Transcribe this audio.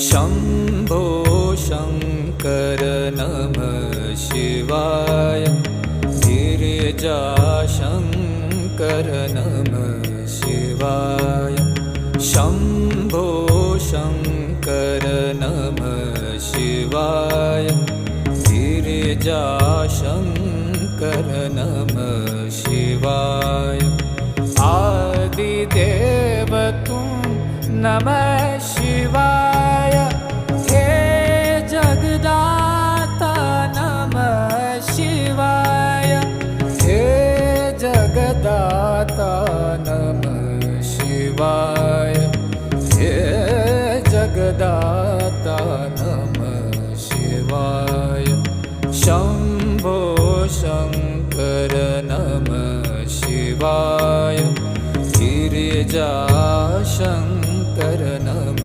शम्भो शङ्कर नमः शिवाय गिरिजाशङ्कर नमः शिवाय शम्भो शङ्कर नमः शिवाय गिरिजाशङ्कर नमः शिवाय आदिदेव तुम नमः शिवाय हे जगदाता नमः शिवाय हे जगदाता नमः शिवाय हे जगदाता नमः शिवाय शम्भो शङ्कर नमः शिवाय गिरिजा